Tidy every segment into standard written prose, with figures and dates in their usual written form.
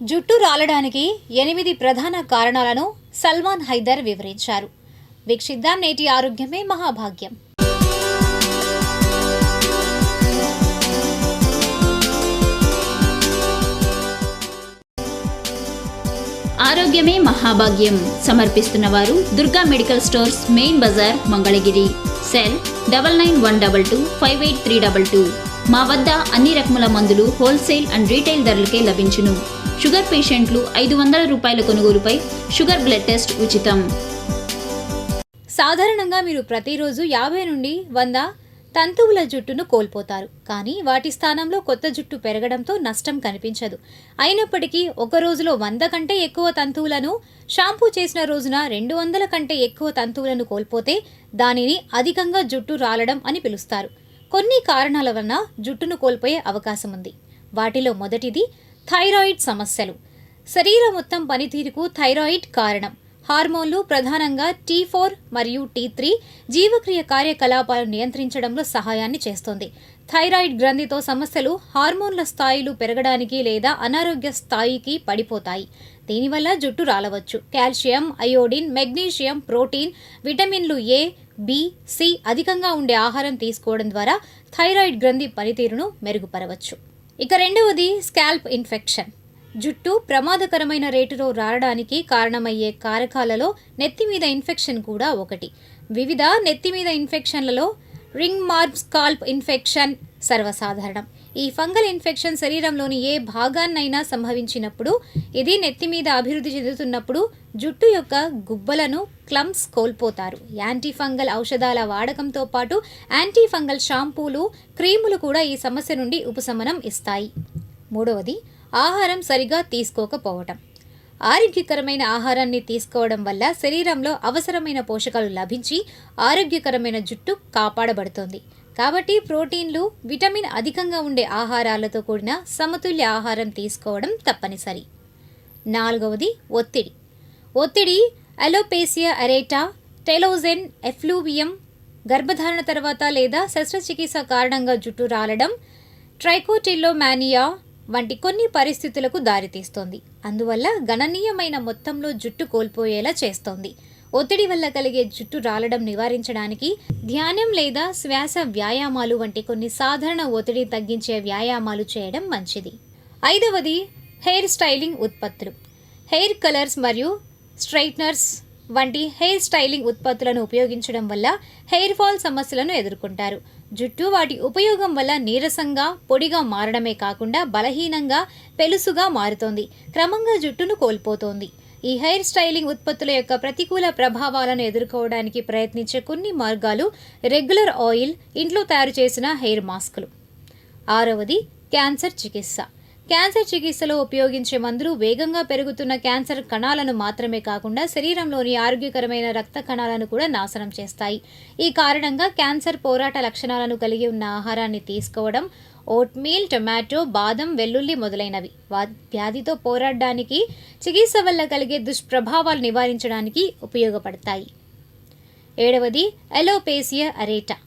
జుట్టు రాలడానికి 8 ప్రధాన కారణాలను సల్మాన్ హైదర్ వివరించారు. వీక్షిద్దాం నేటి ఆరోగ్యమే మహాభాగ్యం. ఆరోగ్యమే మహాభాగ్యం సమర్పిస్తున్న వారు Durga medical stores, main bazaar, Mangalagiri. Cell 9912258322. మా వద్ద అన్ని రకముల మందులు హోల్సేల్ అండ్ రీటైల్ ధరలకే లభించును. షుగర్ పేషెంట్లు 500 రూపాయల కొనుగోలుపై షుగర్ బ్లడ్ టెస్ట్ ఉచితం. సాధారణంగా మీరు ప్రతిరోజు 50 నుండి 100 తంతువుల జుట్టును కోల్పోతారు. కానీ వాటి స్థానంలో కొత్త జుట్టు పెరగడంతో నష్టం కనిపించదు. అయినప్పటికీ ఒక రోజులో 100 కంటే ఎక్కువ తంతువులను, షాంపూ చేసిన రోజున 200 కంటే ఎక్కువ తంతువులను కోల్పోతే దానిని అధికంగా జుట్టు రాలడం అని పిలుస్తారు. కొన్ని కారణాల వలన జుట్టును కోల్పోయే అవకాశం ఉంది. వాటిలో మొదటిది థైరాయిడ్ సమస్యలు. శరీరం మొత్తం పనితీరుకు థైరాయిడ్ కారణం. హార్మోన్లు, ప్రధానంగా T4 మరియు T3 జీవక్రియ కార్యకలాపాలను నియంత్రించడంలో సహాయాన్ని చేస్తుంది. థైరాయిడ్ గ్రంథితో సమస్యలు హార్మోన్ల స్థాయిలు పెరగడానికి లేదా అనారోగ్య స్థాయికి పడిపోతాయి. దీనివల్ల జుట్టు రాలవచ్చు. కాల్షియం, అయోడిన్, మెగ్నీషియం, ప్రోటీన్, విటమిన్లు A, B, C అధికంగా ఉండే ఆహారం తీసుకోవడం ద్వారా థైరాయిడ్ గ్రంథి పనితీరును మెరుగుపరవచ్చు. ఇక రెండవది స్కాల్ప్ ఇన్ఫెక్షన్. జుట్టు ప్రమాదకరమైన రేటులో రాలడానికి కారణమయ్యే కారకాలలో నెత్తిమీద ఇన్ఫెక్షన్ కూడా ఒకటి. వివిధ నెత్తిమీద ఇన్ఫెక్షన్లలో రింగ్ మార్క్ స్కాల్ప్ ఇన్ఫెక్షన్ సర్వసాధారణం. ఈ ఫంగల్ ఇన్ఫెక్షన్ శరీరంలోని ఏ భాగాన్నైనా సంభవించినప్పుడు, ఇది నెత్తిమీద అభివృద్ధి చెందుతున్నప్పుడు జుట్టు యొక్క గుబ్బలను, క్లమ్స్ కోల్పోతారు. యాంటీ ఫంగల్ ఔషధాల వాడకంతో పాటు యాంటీ ఫంగల్ షాంపూలు, క్రీములు కూడా ఈ సమస్య నుండి ఉపశమనం ఇస్తాయి. మూడవది ఆహారం సరిగా తీసుకోకపోవటం. ఆరోగ్యకరమైన ఆహారాన్ని తీసుకోవడం వల్ల శరీరంలో అవసరమైన పోషకాలు లభించి ఆరోగ్యకరమైన జుట్టు కాపాడబడుతుంది. కాబట్టి ప్రోటీన్లు, విటమిన్ అధికంగా ఉండే ఆహారాలతో కూడిన సమతుల్య ఆహారం తీసుకోవడం తప్పనిసరి. నాలుగవది ఒత్తిడి. అలోపేసియా అరేటా, టెలోజెన్ ఎఫ్లూవియం, గర్భధారణ తర్వాత లేదా శస్త్రచికిత్స కారణంగా జుట్టు రాలడం, ట్రైకోటిల్లోమానియా వంటి కొన్ని పరిస్థితులకు దారితీస్తోంది. అందువల్ల గణనీయమైన మొత్తంలో జుట్టు కోల్పోయేలా చేస్తోంది. ఒత్తిడి వల్ల కలిగే జుట్టు రాలడం నివారించడానికి ధ్యానం లేదా శ్వాస వ్యాయామాలు వంటి కొన్ని సాధారణ ఒత్తిడి తగ్గించే వ్యాయామాలు చేయడం మంచిది. ఐదవది హెయిర్ స్టైలింగ్ ఉత్పత్తులు. హెయిర్ కలర్స్ మరియు స్ట్రైట్నర్స్ వంటి హెయిర్ స్టైలింగ్ ఉత్పత్తులను ఉపయోగించడం వల్ల హెయిర్ ఫాల్ సమస్యలను ఎదుర్కొంటారు. జుట్టు వాటి ఉపయోగం వల్ల నీరసంగా, పొడిగా మారడమే కాకుండా బలహీనంగా, పెలుసుగా మారుతోంది. క్రమంగా జుట్టును కోల్పోతోంది. ఈ హెయిర్ స్టైలింగ్ ఉత్పత్తుల యొక్క ప్రతికూల ప్రభావాలను ఎదుర్కోవడానికి ప్రయత్నించే కొన్ని మార్గాలు రెగ్యులర్ ఆయిల్, ఇంట్లో తయారు చేసిన హెయిర్ మాస్కులు. ఆరవది క్యాన్సర్ చికిత్స. క్యాన్సర్ చికిత్సలో ఉపయోగించే మందులు వేగంగా పెరుగుతున్న క్యాన్సర్ కణాలను మాత్రమే కాకుండా శరీరంలోని ఆరోగ్యకరమైన రక్త కణాలను కూడా నాశనం చేస్తాయి. ఈ కారణంగా క్యాన్సర్ పోరాట లక్షణాలను కలిగి ఉన్న ఆహారాన్ని తీసుకోవడం, ఓట్మీల్, టొమాటో, బాదం, వెల్లుల్లి మొదలైనవి వ్యాధితో పోరాడడానికి, చికిత్స వల్ల కలిగే దుష్ప్రభావాలు నివారించడానికి ఉపయోగపడతాయి. ఏడవది అలోపేసియా అరేటా.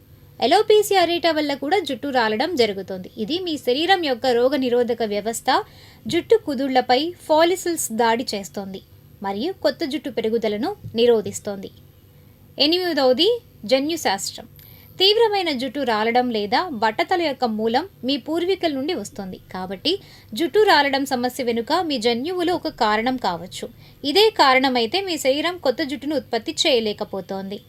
అలోపేసియా అరేటా వల్ల కూడా జుట్టు రాలడం జరుగుతుంది. ఇది మీ శరీరం యొక్క రోగ నిరోధక వ్యవస్థ, జుట్టు కుదుళ్లపై ఫాలిసిల్స్ దాడి చేస్తోంది మరియు కొత్త జుట్టు పెరుగుదలను నిరోధిస్తోంది. ఎనిమిదవది జన్యుశాస్త్రం. తీవ్రమైన జుట్టు రాలడం లేదా బట్టతల యొక్క మూలం మీ పూర్వీకుల నుండి వస్తుంది. కాబట్టి జుట్టు రాలడం సమస్య వెనుక మీ జన్యువులు ఒక కారణం కావచ్చు. ఇదే కారణమైతే మీ శరీరం కొత్త జుట్టును ఉత్పత్తి చేయలేకపోతోంది.